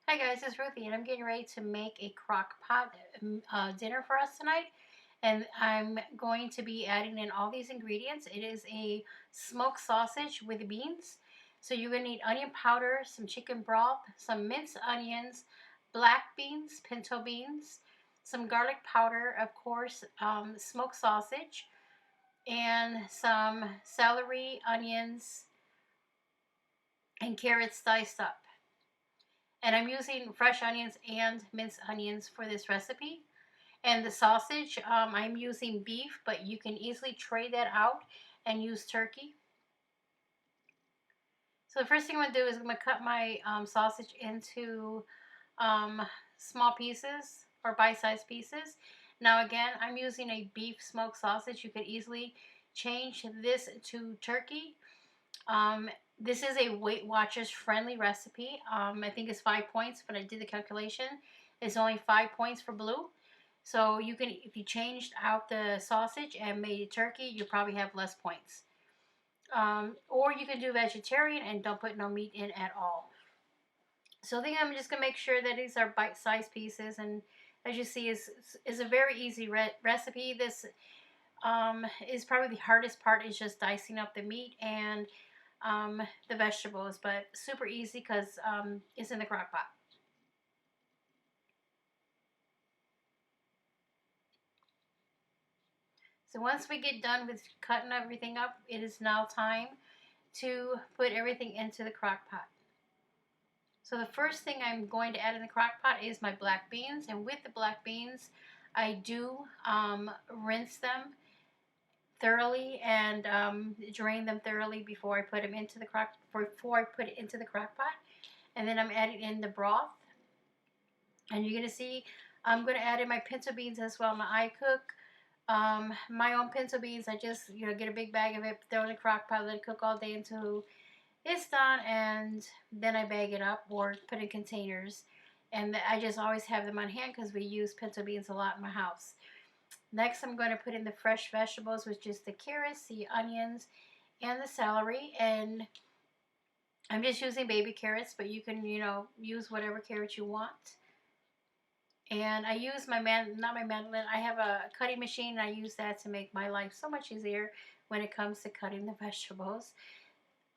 Hi guys, it's Ruthie and I'm getting ready to make a crock pot dinner for us tonight. And I'm going to be adding in all these ingredients. It is a smoked sausage with beans. So you're going to need onion powder, some chicken broth, some minced onions, black beans, pinto beans, some garlic powder, of course, smoked sausage, and some celery, onions, and carrots diced up. And I'm using fresh onions and minced onions for this recipe. And the sausage, I'm using beef, but you can easily trade that out and use turkey. So the first thing I'm going to do is I'm going to cut my sausage into small pieces or bite-sized pieces. Now again, I'm using a beef smoked sausage. You could easily change this to turkey. This is a Weight Watchers friendly recipe. I think it's 5 points, but I did the calculation. It's only 5 points for blue. So you can, if you changed out the sausage and made it turkey, you probably have less points. Or you can do vegetarian and don't put no meat in at all. So I think I'm just gonna make sure that these are bite-sized pieces, and as you see, is a very easy recipe. This is probably the hardest part, is just dicing up the meat and the vegetables, but super easy because it's in the crock pot. So once we get done with cutting everything up, it is now time to put everything into the crock pot. So the first thing I'm going to add in the crock pot is my black beans, and with the black beans, I do rinse them thoroughly and drain them thoroughly before I put them into the crock pot. And then I'm adding in the broth, and you're gonna see I'm gonna add in my pinto beans as well. Now I cook my own pinto beans. I just get a big bag of it, throw it in the crock pot, let it cook all day until it's done, and then I bag it up or put in containers. And I just always have them on hand because we use pinto beans a lot in my house. Next, I'm going to put in the fresh vegetables, which is the carrots, the onions, and the celery. And I'm just using baby carrots, but you can, use whatever carrot you want. And I use not my mandolin, I have a cutting machine, and I use that to make my life so much easier when it comes to cutting the vegetables.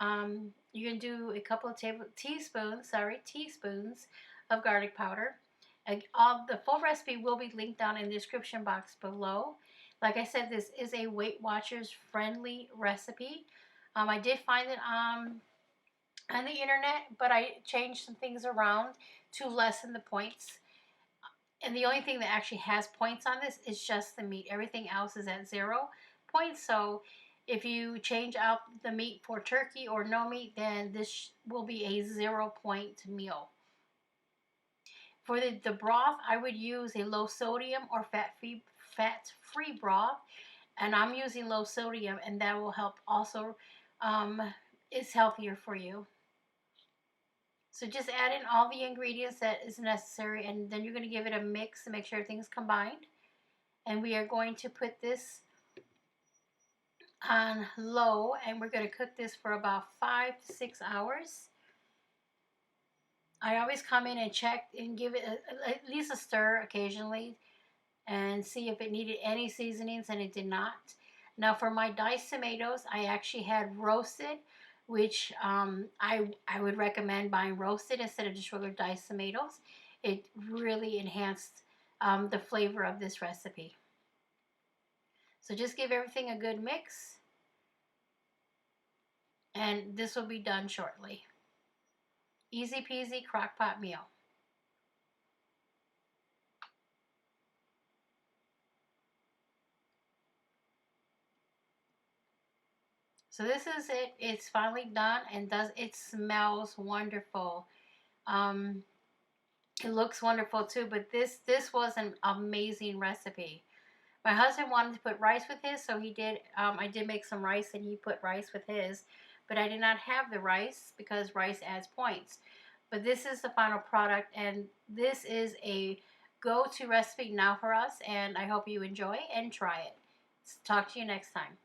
You can do a couple of teaspoons of garlic powder. The full recipe will be linked down in the description box below. Like I said, this is a Weight Watchers friendly recipe. I did find it on the internet, but I changed some things around to lessen the points. And the only thing that actually has points on this is just the meat. Everything else is at 0 points. So if you change out the meat for turkey or no meat, then this will be a 0-point meal. For the broth, I would use a low sodium or fat-free broth. And I'm using low sodium, and that will help also. It's healthier for you. So just add in all the ingredients that is necessary, and then you're going to give it a mix to make sure everything's combined. And we are going to put this on low, and we're going to cook this for about 5 to 6 hours. I always come in and check and give it at least a stir occasionally and see if it needed any seasonings, and it did not. Now for my diced tomatoes, I actually had roasted, which I would recommend buying roasted instead of just regular diced tomatoes. It really enhanced the flavor of this recipe. So just give everything a good mix, and this will be done shortly. Easy peasy crock pot meal. So this is it. It's finally done, and it smells wonderful. It looks wonderful too, but this was an amazing recipe. My husband wanted to put rice with his, so he did. I did make some rice, and he put rice with his, but I did not have the rice because rice adds points. But this is the final product, and this is a go-to recipe now for us, and I hope you enjoy and try it. Talk to you next time.